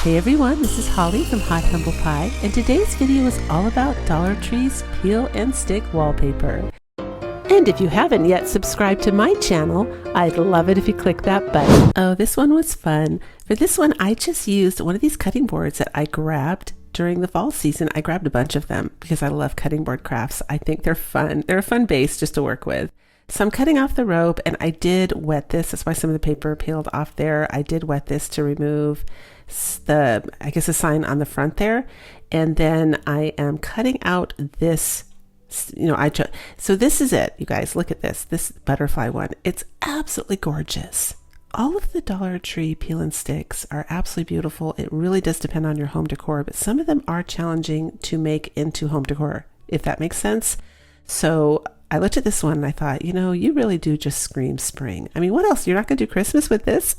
Hey everyone, this is Holly from Hot Humble Pie, and today's video is all about Dollar Tree's peel and stick wallpaper. And if you haven't yet subscribed to my channel, I'd love it if you click that button. Oh, this one was fun. For this one, I just used one of these cutting boards that I grabbed during the fall season. I grabbed a bunch of them because I love cutting board crafts. I think they're fun. They're a fun base just to work with. So I'm cutting off the rope, and I did wet this. That's why some of the paper peeled off there. I did wet this to remove the sign on the front there. And then I am cutting out this, so this is it, you guys. Look at this butterfly one. It's absolutely gorgeous. All of the Dollar Tree peel and sticks are absolutely beautiful. It really does depend on your home decor, but some of them are challenging to make into home decor, if that makes sense. So I looked at this one and I thought, you really do just scream spring. I mean, what else? You're not going to do Christmas with this?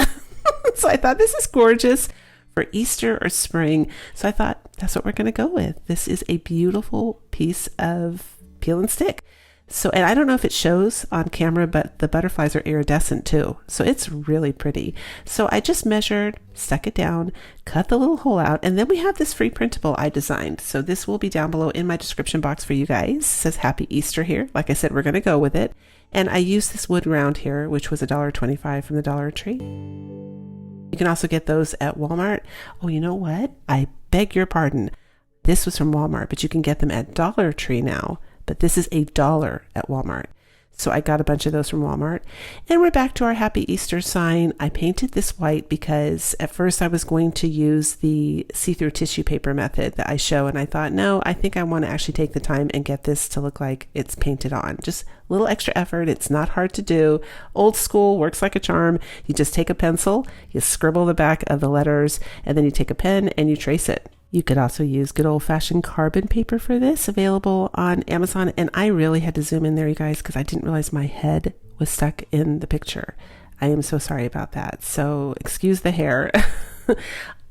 So I thought this is gorgeous for Easter or spring. So I thought that's what we're going to go with. This is a beautiful piece of peel and stick. So, and I don't know if it shows on camera, but the butterflies are iridescent too. So it's really pretty. So I just measured, stuck it down, cut the little hole out, and then we have this free printable I designed. So this will be down below in my description box for you guys. It says Happy Easter here. Like I said, we're going to go with it. And I used this wood round here, which was $1.25 from the Dollar Tree. You can also get those at Walmart. Oh, you know what? I beg your pardon. This was from Walmart, but you can get them at Dollar Tree now. But this is $1 at Walmart. So I got a bunch of those from Walmart. And we're back to our Happy Easter sign. I painted this white because at first I was going to use the see-through tissue paper method that I show. And I thought, no, I think I want to actually take the time and get this to look like it's painted on. Just a little extra effort. It's not hard to do. Old school, works like a charm. You just take a pencil, you scribble the back of the letters, and then you take a pen and you trace it. You could also use good old-fashioned carbon paper for this, available on Amazon. And I really had to zoom in there, you guys, because I didn't realize my head was stuck in the picture. I am so sorry about that. So excuse the hair.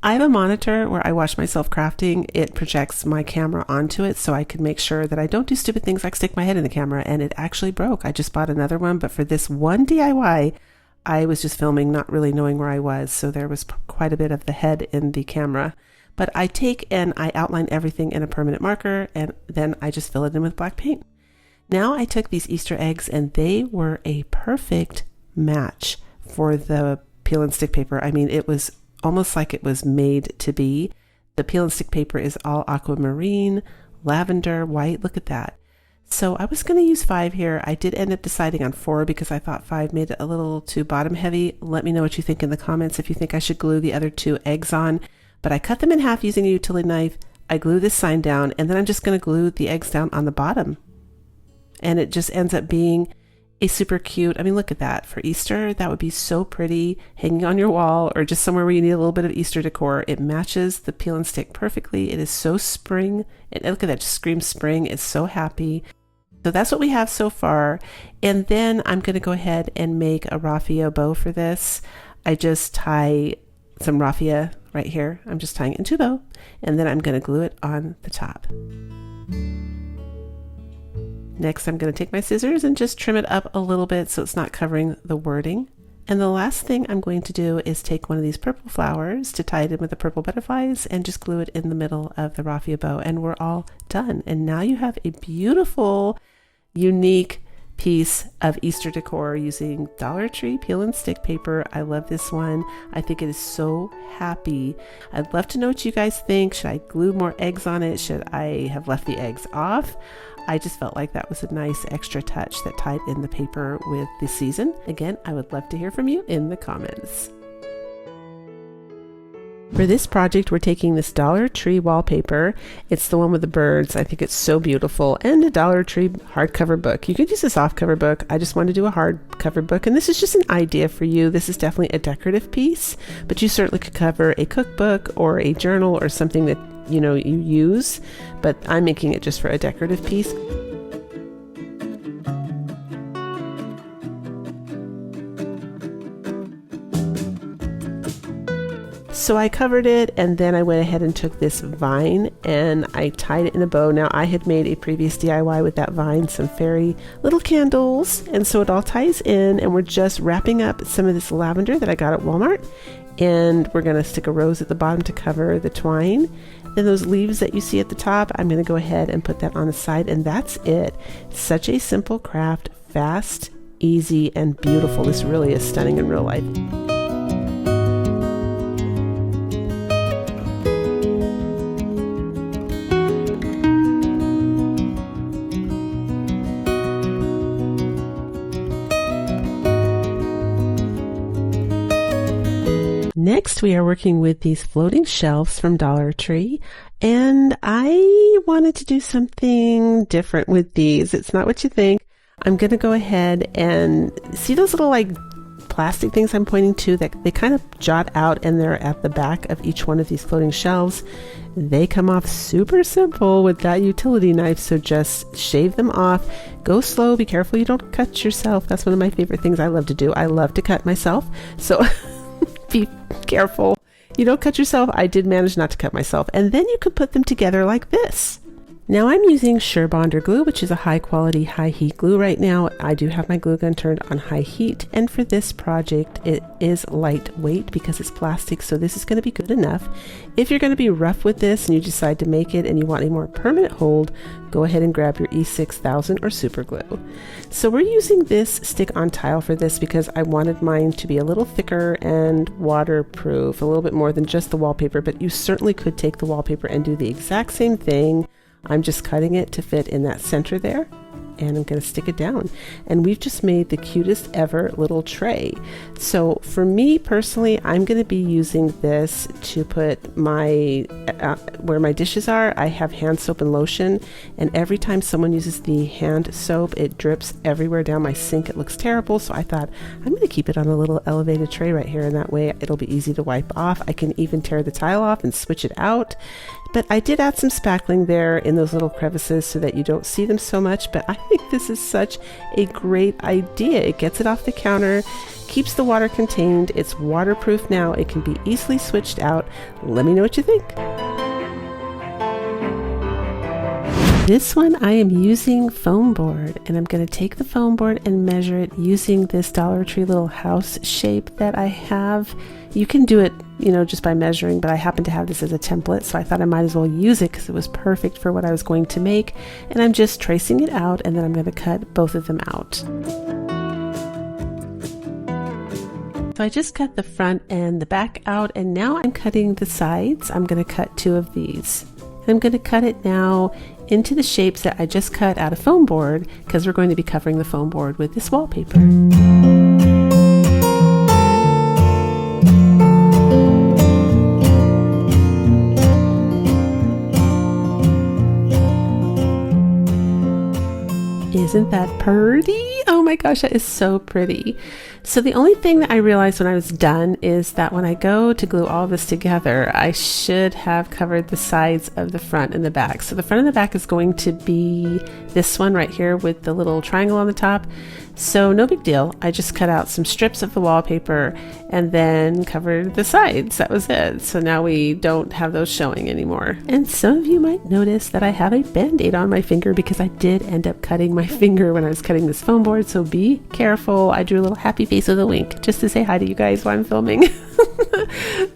I have a monitor where I watch myself crafting. It projects my camera onto it so I can make sure that I don't do stupid things like stick my head in the camera. And it actually broke. I just bought another one. But for this one DIY, I was just filming, not really knowing where I was. So there was quite a bit of the head in the camera. But I take and I outline everything in a permanent marker, and then I just fill it in with black paint. Now I took these Easter eggs, and they were a perfect match for the peel and stick paper. I mean, it was almost like it was made to be. The peel and stick paper is all aquamarine, lavender, white. Look at that. So I was going to use 5 here. I did end up deciding on 4 because I thought 5 made it a little too bottom heavy. Let me know what you think in the comments if you think I should glue the other 2 eggs on. But I cut them in half using a utility knife. I glue this sign down, and then I'm just going to glue the eggs down on the bottom. And it just ends up being a super cute, I mean, look at that. For Easter, that would be so pretty, hanging on your wall or just somewhere where you need a little bit of Easter decor. It matches the peel and stick perfectly. It is so spring. And look at that, just screams spring. It's so happy. So that's what we have so far. And then I'm going to go ahead and make a raffia bow for this. I just tie some raffia right here. I'm just tying it into a bow, and then I'm going to glue it on the top. Next, I'm going to take my scissors and just trim it up a little bit so it's not covering the wording. And the last thing I'm going to do is take one of these purple flowers to tie it in with the purple butterflies and just glue it in the middle of the raffia bow, and we're all done. And now you have a beautiful, unique piece of Easter decor using Dollar Tree peel and stick paper. I love this one. I think it is so happy. I'd love to know what you guys think. Should I glue more eggs on it? Should I have left the eggs off? I just felt like that was a nice extra touch that tied in the paper with the season. Again, I would love to hear from you in the comments. For this project, we're taking this Dollar Tree wallpaper. It's the one with the birds. I think it's so beautiful. And a Dollar Tree hardcover book. You could use a softcover book. I just wanted to do a hardcover book. And this is just an idea for you. This is definitely a decorative piece, but you certainly could cover a cookbook or a journal or something that, you use. But I'm making it just for a decorative piece. So I covered it, and then I went ahead and took this vine and I tied it in a bow. Now I had made a previous DIY with that vine, some fairy little candles, and so it all ties in, and we're just wrapping up some of this lavender that I got at Walmart. and we're going to stick a rose at the bottom to cover the twine. Then those leaves that you see at the top, I'm going to go ahead and put that on the side, and that's it. Such a simple craft, fast, easy, and beautiful. This really is stunning in real life. Next, we are working with these floating shelves from Dollar Tree, and I wanted to do something different with these. It's not what you think. I'm going to go ahead and see those little like plastic things I'm pointing to that they kind of jot out, and they're at the back of each one of these floating shelves. They come off super simple with that utility knife, so just shave them off. Go slow, be careful you don't cut yourself. That's one of my favorite things I love to do. I love to cut myself, so be careful you don't cut yourself. I did manage not to cut myself. And then you could put them together like this. Now I'm using Surebonder glue, which is a high quality, high heat glue right now. I do have my glue gun turned on high heat, and for this project it is lightweight because it's plastic, so this is going to be good enough. If you're going to be rough with this and you decide to make it and you want a more permanent hold, go ahead and grab your E6000 or super glue. So we're using this stick on tile for this because I wanted mine to be a little thicker and waterproof, a little bit more than just the wallpaper, but you certainly could take the wallpaper and do the exact same thing. I'm just cutting it to fit in that center there, and I'm going to stick it down. And we've just made the cutest ever little tray. So for me personally, I'm going to be using this to put my where my dishes are. I have hand soap and lotion, and every time someone uses the hand soap, it drips everywhere down my sink. It looks terrible, so I thought I'm going to keep it on a little elevated tray right here, and that way it'll be easy to wipe off. I can even tear the tile off and switch it out. But I did add some spackling there in those little crevices so that you don't see them so much. But I think this is such a great idea. It gets it off the counter, keeps the water contained. It's waterproof now. It can be easily switched out. Let me know what you think. This one I am using foam board, and I'm going to take the foam board and measure it using this Dollar Tree little house shape that I have. You can do it, just by measuring, but I happen to have this as a template, so I thought I might as well use it because it was perfect for what I was going to make. And I'm just tracing it out, and then I'm going to cut both of them out. So I just cut the front and the back out, and now I'm cutting the sides. I'm going to cut 2 of these. And I'm going to cut it now into the shapes that I just cut out of foam board, because we're going to be covering the foam board with this wallpaper. Isn't that pretty? Oh my gosh, that is so pretty. So the only thing that I realized when I was done is that when I go to glue all this together, I should have covered the sides of the front and the back. So the front and the back is going to be this one right here with the little triangle on the top. So no big deal. I just cut out some strips of the wallpaper and then covered the sides. That was it. So now we don't have those showing anymore. And some of you might notice that I have a band-aid on my finger because I did end up cutting my finger when I was cutting this foam board. So be careful. I drew a little happy face with a wink just to say hi to you guys while I'm filming.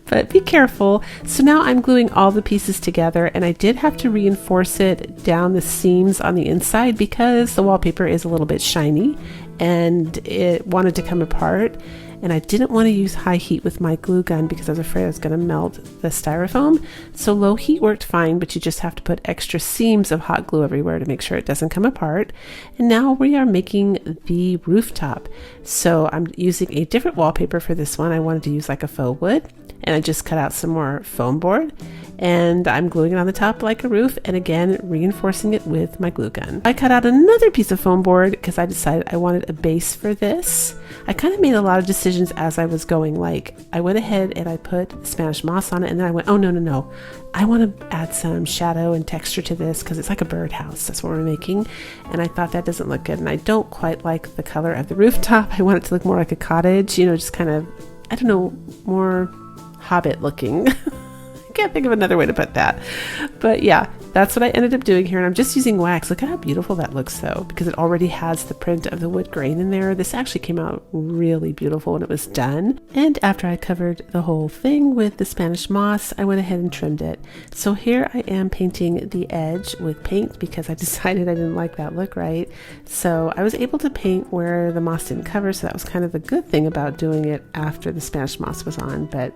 But be careful. So now I'm gluing all the pieces together, and I did have to reinforce it down the seams on the inside because the wallpaper is a little bit shiny and it wanted to come apart. And I didn't want to use high heat with my glue gun because I was afraid I was going to melt the styrofoam. So low heat worked fine, but you just have to put extra seams of hot glue everywhere to make sure it doesn't come apart. And now we are making the rooftop. So I'm using a different wallpaper for this one. I wanted to use like a faux wood, and I just cut out some more foam board, and I'm gluing it on the top like a roof, and again reinforcing it with my glue gun. I cut out another piece of foam board because I decided I wanted a base for this. I kind of made a lot of decisions as I was going. Like, I went ahead and I put Spanish moss on it, and then I went, oh no, I want to add some shadow and texture to this because it's like a birdhouse. That's what we're making, and I thought that doesn't look good, and I don't quite like the color of the rooftop. I want it to look more like a cottage, just kind of, I don't know, more Hobbit looking. can't think of another way to put that. But yeah, that's what I ended up doing here. And I'm just using wax. Look at how beautiful that looks though, because it already has the print of the wood grain in there. This actually came out really beautiful when it was done. And after I covered the whole thing with the Spanish moss, I went ahead and trimmed it. So here I am painting the edge with paint because I decided I didn't like that look right. So I was able to paint where the moss didn't cover. So that was kind of the good thing about doing it after the Spanish moss was on. But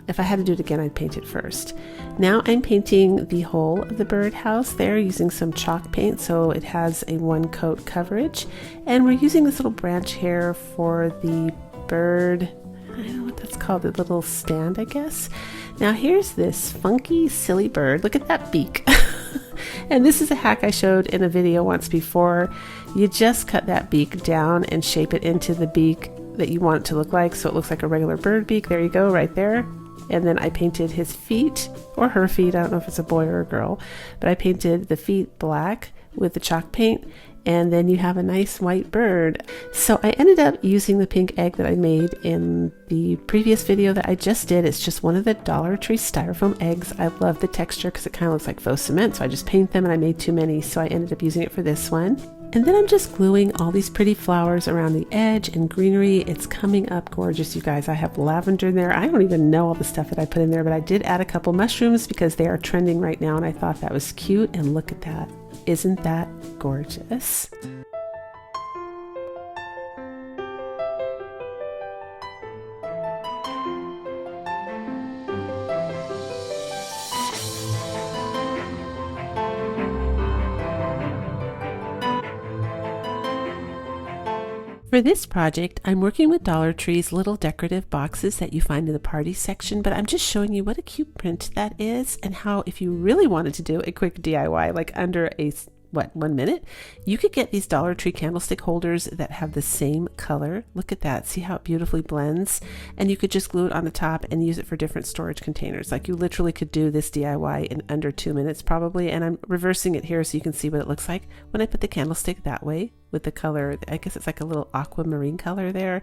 if I had to do it again, I'd paint it first. Now I'm painting the whole of the birdhouse there using some chalk paint so it has a one coat coverage. And we're using this little branch here for the bird, I don't know what that's called, the little stand, I guess. Now here's this funky, silly bird. Look at that beak. And this is a hack I showed in a video once before. You just cut that beak down and shape it into the beak that you want it to look like, so it looks like a regular bird beak. There you go, right there. And then I painted his feet, or her feet, I don't know if it's a boy or a girl, but I painted the feet black with the chalk paint, and then you have a nice white bird. So I ended up using the pink egg that I made in the previous video that I just did. It's just one of the Dollar Tree styrofoam eggs. I love the texture because it kind of looks like faux cement, so I just paint them, and I made too many, so I ended up using it for this one. And then I'm just gluing all these pretty flowers around the edge and greenery. It's coming up gorgeous, you guys. I have lavender in there. I don't even know all the stuff that I put in there, but I did add a couple mushrooms because they are trending right now, and I thought that was cute. And look at that. Isn't that gorgeous? For this project, I'm working with Dollar Tree's little decorative boxes that you find in the party section, but I'm just showing you what a cute print that is and how if you really wanted to do a quick DIY, like under a 1 minute, you could get these Dollar Tree candlestick holders that have the same color. Look at that. See how it beautifully blends? And you could just glue it on the top and use it for different storage containers. Like you literally could do this DIY in under 2 minutes probably. And I'm reversing it here so you can see what it looks like when I put the candlestick that way with the color. I guess it's like a little aquamarine color there.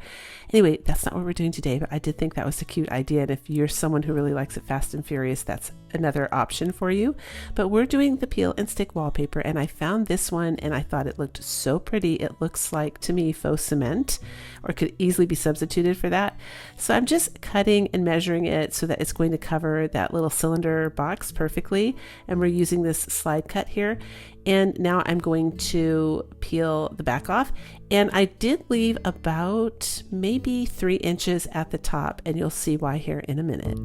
Anyway, that's not what we're doing today, but I did think that was a cute idea. And if you're someone who really likes it fast and furious, that's another option for you. But we're doing the peel and stick wallpaper, and I found this one and I thought it looked so pretty. It looks like, to me, faux cement, or could easily be substituted for that. So I'm just cutting and measuring it so that it's going to cover that little cylinder box perfectly. And we're using this slide cut here. And now I'm going to peel the back off. And I did leave about maybe 3 inches at the top, and you'll see why here in a minute.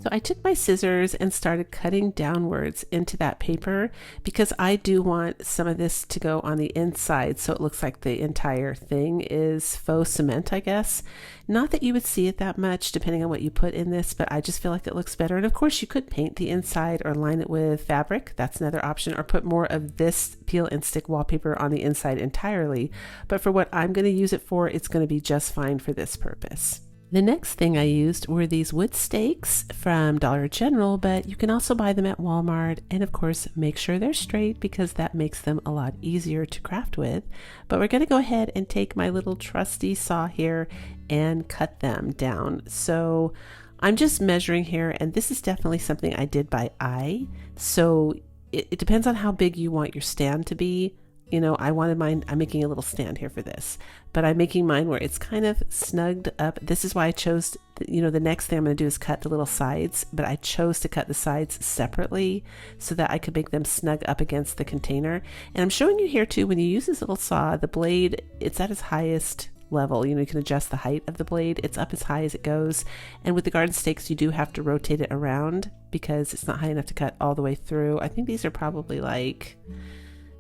So I took my scissors and started cutting downwards into that paper because I do want some of this to go on the inside so it looks like the entire thing is faux cement, I guess. Not that you would see it that much depending on what you put in this, but I just feel like it looks better. And of course you could paint the inside or line it with fabric. That's another option, or put more of this peel and stick wallpaper on the inside entirely. But for what I'm going to use it for, it's going to be just fine for this purpose. The next thing I used were these wood stakes from Dollar General, but you can also buy them at Walmart, and of course make sure they're straight because that makes them a lot easier to craft with. But we're going to go ahead and take my little trusty saw here and cut them down. So I'm just measuring here, and this is definitely something I did by eye. So it depends on how big you want your stand to be. You know, I wanted mine, I'm making a little stand here for this, but I'm making mine where it's kind of snugged up. This is why I chose, the next thing I'm going to do is cut the little sides, but I chose to cut the sides separately so that I could make them snug up against the container. And I'm showing you here too, when you use this little saw, the blade, it's at its highest level. You can adjust the height of the blade. It's up as high as it goes. And with the garden stakes, you do have to rotate it around because it's not high enough to cut all the way through. I think these are probably like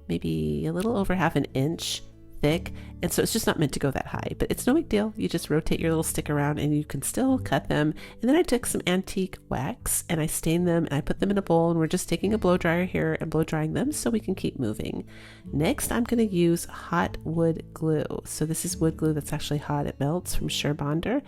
maybe a little over ½ an inch thick, and so it's just not meant to go that high, but it's no big deal. You just rotate your little stick around and you can still cut them. And then I took some antique wax and I stained them and I put them in a bowl, and we're just taking a blow dryer here and blow drying them so we can keep moving. Next, I'm going to use hot wood glue. So this is wood glue that's actually hot. It melts from Bonder,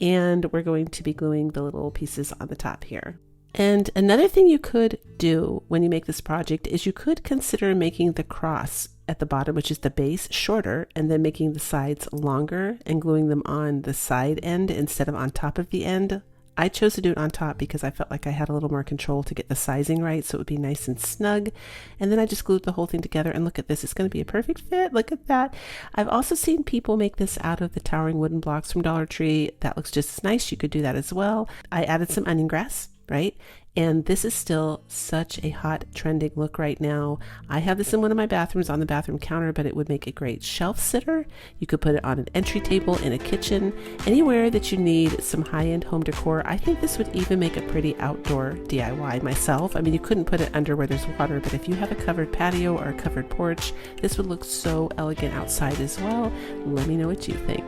and we're going to be gluing the little pieces on the top here. And another thing you could do when you make this project is you could consider making the cross at the bottom, which is the base, shorter, and then making the sides longer and gluing them on the side end instead of on top of the end. I chose to do it on top because I felt like I had a little more control to get the sizing right, so it would be nice and snug. And then I just glued the whole thing together, and look at this, it's going to be a perfect fit. Look at that. I've also seen people make this out of the towering wooden blocks from Dollar Tree. That looks just as nice. You could do that as well. I added some onion grass, right? And this is still such a hot trending look right now. I have this in one of my bathrooms on the bathroom counter, but it would make a great shelf sitter. You could put it on an entry table in a kitchen, anywhere that you need some high-end home decor. I think this would even make a pretty outdoor DIY myself. I mean, you couldn't put it under where there's water, but if you have a covered patio or a covered porch, this would look so elegant outside as well. Let me know what you think.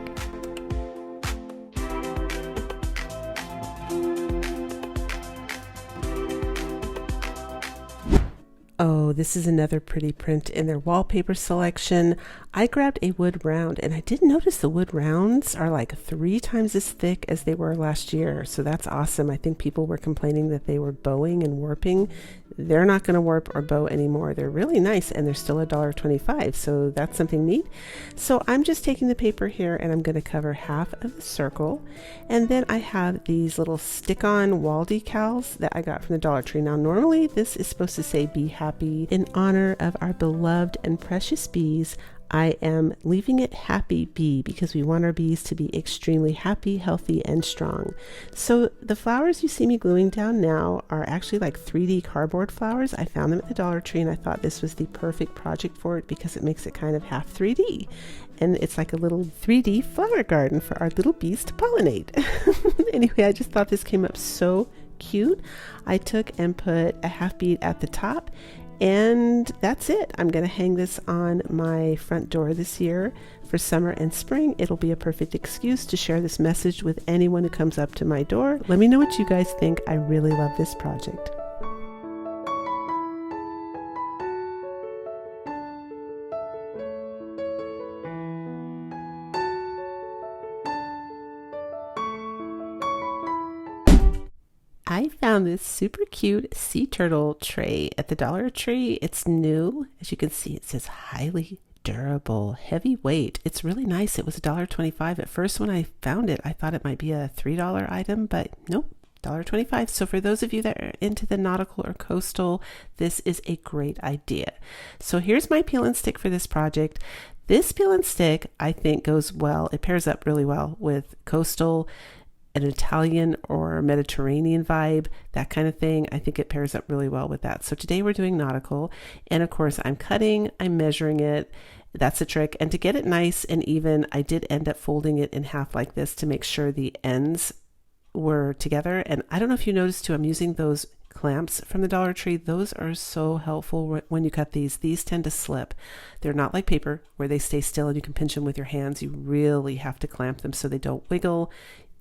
Oh, this is another pretty print in their wallpaper selection. I grabbed a wood round, and I did notice the wood rounds are like 3 times as thick as they were last year. So that's awesome. I think people were complaining that they were bowing and warping. They're not going to warp or bow anymore. They're really nice, and they're still $1.25. So that's something neat. So I'm just taking the paper here, and I'm going to cover half of the circle. And then I have these little stick-on wall decals that I got from the Dollar Tree. Now, normally this is supposed to say "Be Happy" in honor of our beloved and precious bees. I am leaving it Happy Bee because we want our bees to be extremely happy, healthy, and strong. So the flowers you see me gluing down now are actually like 3D cardboard flowers. I found them at the Dollar Tree, and I thought this was the perfect project for it because it makes it kind of half 3D. And it's like a little 3D flower garden for our little bees to pollinate. Anyway, I just thought this came up so cute. I took and put a half bead at the top, and that's it. I'm going to hang this on my front door this year for summer and spring. It'll be a perfect excuse to share this message with anyone who comes up to my door. Let me know what you guys think. I really love this project. I found this super cute sea turtle tray at the Dollar Tree. It's new. As you can see, it says highly durable, heavyweight. It's really nice. It was $1.25. At first, when I found it, I thought it might be a $3 item, but nope. $1.25. So for those of you that are into the nautical or coastal, this is a great idea. So here's my peel and stick for this project. This peel and stick, I think, goes well. It pairs up really well with coastal, an Italian or Mediterranean vibe, that kind of thing. I think it pairs up really well with that. So today we're doing nautical, and of course I'm cutting, I'm measuring it. That's the trick. And to get it nice and even, I did end up folding it in half like this to make sure the ends were together. And I don't know if you noticed too, I'm using those clamps from the Dollar Tree. Those are so helpful when you cut these. These tend to slip. They're not like paper where they stay still and you can pinch them with your hands. You really have to clamp them so they don't wiggle.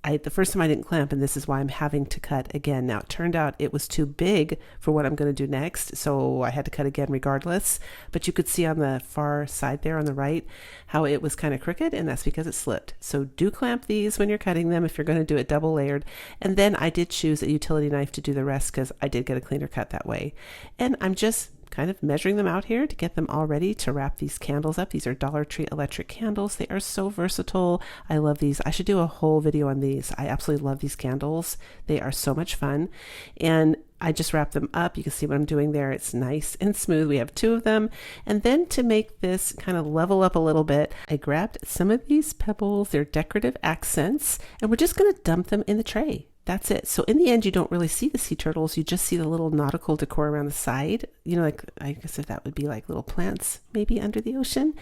The first time I didn't clamp, and this is why I'm having to cut again. Now, it turned out it was too big for what I'm going to do next, so I had to cut again regardless. But you could see on the far side there on the right how it was kind of crooked, and that's because it slipped. So do clamp these when you're cutting them if you're going to do it double layered. And then I did choose a utility knife to do the rest because I did get a cleaner cut that way. And I'm just kind of measuring them out here to get them all ready to wrap these candles up. These are Dollar Tree electric candles. They are so versatile. I love these. I should do a whole video on these. I absolutely love these candles. They are so much fun. And I just wrap them up. You can see what I'm doing there. It's nice and smooth. We have 2 of them. And then to make this kind of level up a little bit, I grabbed some of these pebbles. They're decorative accents, and we're just going to dump them in the tray. That's it. So in the end, you don't really see the sea turtles. You just see the little nautical decor around the side. You know, like, I guess if that would be like little plants maybe under the ocean.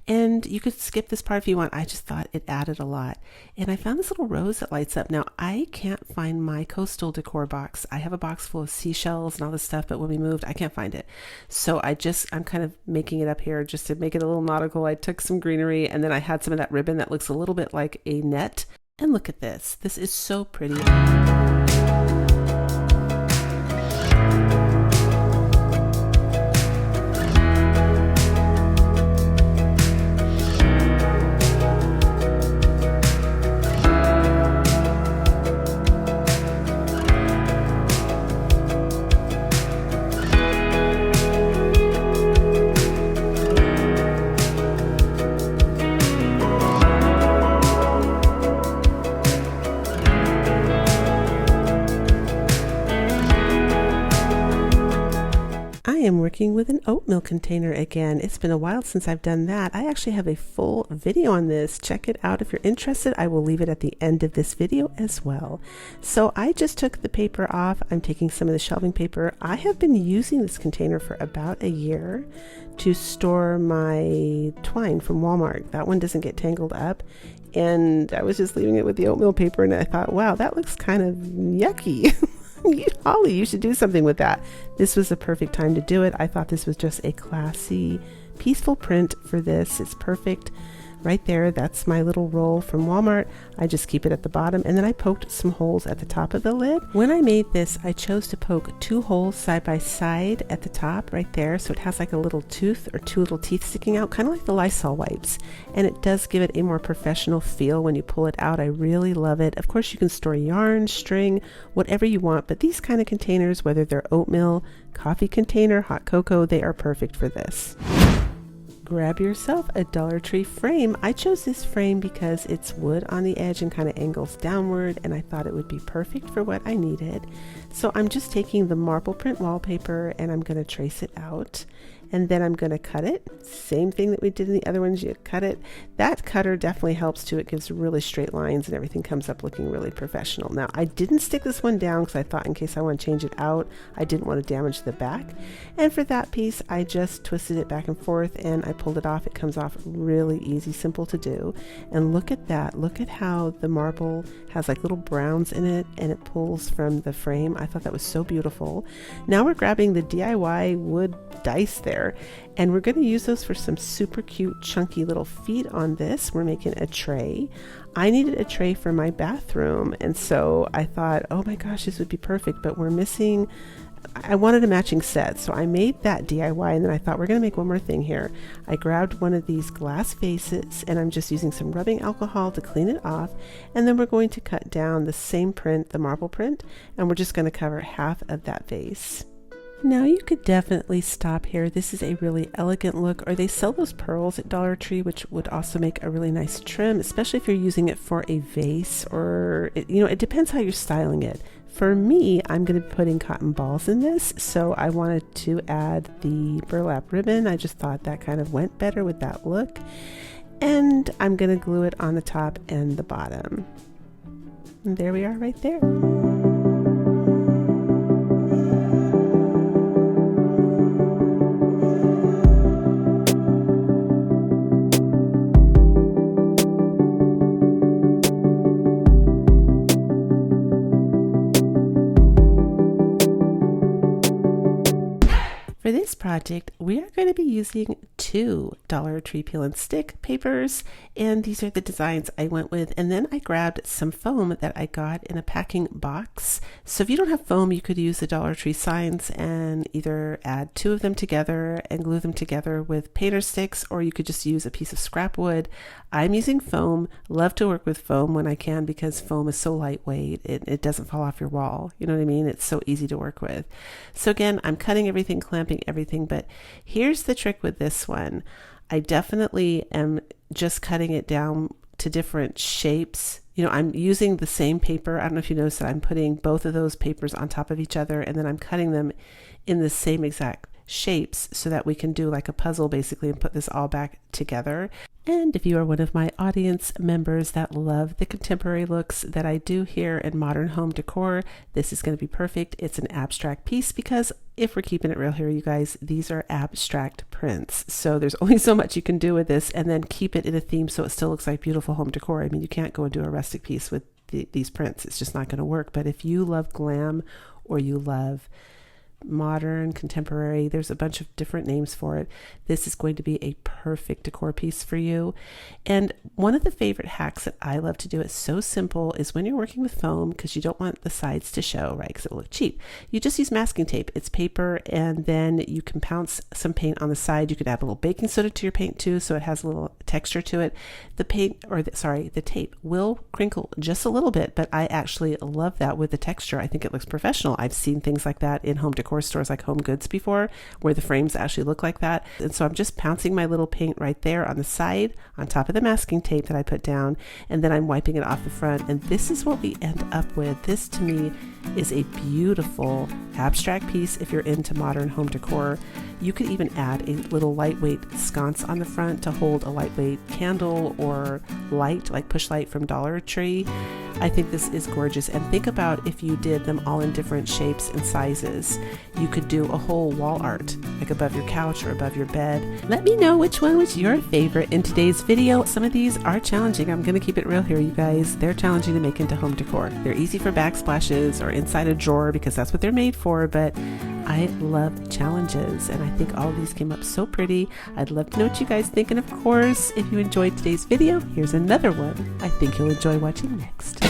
And you could skip this part if you want. I just thought it added a lot. And I found this little rose that lights up. Now, I can't find my coastal decor box. I have a box full of seashells and all this stuff, but when we moved, I can't find it. So I'm kind of making it up here just to make it a little nautical. I took some greenery, and then I had some of that ribbon that looks a little bit like a net. And look at this. This is so pretty. with an oatmeal container again. It's been a while since I've done that. I actually have a full video on this. Check it out if you're interested. I will leave it at the end of this video as well. So I just took the paper off. I'm taking some of the shelving paper. I have been using this container for about a year to store my twine from Walmart. That one doesn't get tangled up. And I was just leaving it with the oatmeal paper and I thought, wow, that looks kind of yucky. Holly, you should do something with that. This was the perfect time to do it. I thought this was just a classy, peaceful print for this. It's perfect. Right there, that's my little roll from Walmart. I just keep it at the bottom, and then I poked some holes at the top of the lid. When I made this, I chose to poke 2 holes side by side at the top right there, so it has like a little tooth or 2 little teeth sticking out, kind of like the Lysol wipes, and it does give it a more professional feel when you pull it out. I really love it. Of course, you can store yarn, string, whatever you want, but these kind of containers, whether they're oatmeal, coffee container, hot cocoa, they are perfect for this. Grab yourself a Dollar Tree frame. I chose this frame because it's wood on the edge and kind of angles downward, and I thought it would be perfect for what I needed. So I'm just taking the marble print wallpaper and I'm going to trace it out, and then I'm going to cut it. Same thing that we did in the other ones, you cut it. That cutter definitely helps too. It gives really straight lines and everything comes up looking really professional. Now I didn't stick this one down because I thought in case I want to change it out, I didn't want to damage the back. And for that piece, I just twisted it back and forth and I pulled it off. It comes off really easy, simple to do. And look at that. Look at how the marble has like little browns in it and it pulls from the frame. I thought that was so beautiful. Now we're grabbing the DIY wood dice there, and we're going to use those for some super cute chunky little feet on this. We're making a tray. I needed a tray for my bathroom, and so I thought, oh my gosh, this would be perfect, but we're missing, I wanted a matching set, so I made that DIY, and then I thought we're going to make one more thing here. I grabbed one of these glass vases, and I'm just using some rubbing alcohol to clean it off, and then we're going to cut down the same print, the marble print, and we're just going to cover half of that vase. Now you could definitely stop here. This is a really elegant look, or they sell those pearls at Dollar Tree, which would also make a really nice trim, especially if you're using it for a vase, or it depends how you're styling it. For me, I'm going to be putting cotton balls in this, so I wanted to add the burlap ribbon. I just thought that kind of went better with that look, and I'm going to glue it on the top and the bottom. And there we are right there. For this project, we are going to be using 2 Dollar Tree peel and stick papers, and these are the designs I went with, and then I grabbed some foam that I got in a packing box. So if you don't have foam, you could use the Dollar Tree signs and either add 2 of them together and glue them together with painter sticks, or you could just use a piece of scrap wood. I'm using foam. Love to work with foam when I can because foam is so lightweight. It doesn't fall off your wall. You know what I mean? It's so easy to work with. So again, I'm cutting everything, clamping everything, but here's the trick with this one. I definitely am just cutting it down to different shapes. I'm using the same paper. I don't know if you noticed that I'm putting both of those papers on top of each other, and then I'm cutting them in the same exact shapes so that we can do like a puzzle basically and put this all back together. And if you are one of my audience members that love the contemporary looks that I do here in modern home decor, this is going to be perfect. It's an abstract piece because if we're keeping it real here, you guys, these are abstract prints. So there's only so much you can do with this, and then keep it in a theme so it still looks like beautiful home decor. I mean, you can't go and do a rustic piece with these prints. It's just not going to work. But if you love glam or you love modern, contemporary, there's a bunch of different names for it, this is going to be a perfect decor piece for you. And one of the favorite hacks that I love to do, it's so simple, is when you're working with foam, because you don't want the sides to show, right, because it will look cheap, you just use masking tape. It's paper, and then you can pounce some paint on the side. You could add a little baking soda to your paint too, so it has a little texture to it. The paint, or the tape will crinkle just a little bit, but I actually love that with the texture. I think it looks professional. I've seen things like that in home decor decor stores like Home Goods before, where the frames actually look like that. And so I'm just pouncing my little paint right there on the side, on top of the masking tape that I put down, and then I'm wiping it off the front. And this is what we end up with. This to me is a beautiful abstract piece if you're into modern home decor. You could even add a little lightweight sconce on the front to hold a lightweight candle or light, like push light from Dollar Tree. I think this is gorgeous. And think about if you did them all in different shapes and sizes. You could do a whole wall art, like above your couch or above your bed. Let me know which one was your favorite in today's video. Some of these are challenging. I'm going to keep it real here, you guys. They're challenging to make into home decor. They're easy for backsplashes or inside a drawer because that's what they're made for, but I love challenges, and I think all of these came up so pretty. I'd love to know what you guys think, and of course, if you enjoyed today's video, here's another one I think you'll enjoy watching next.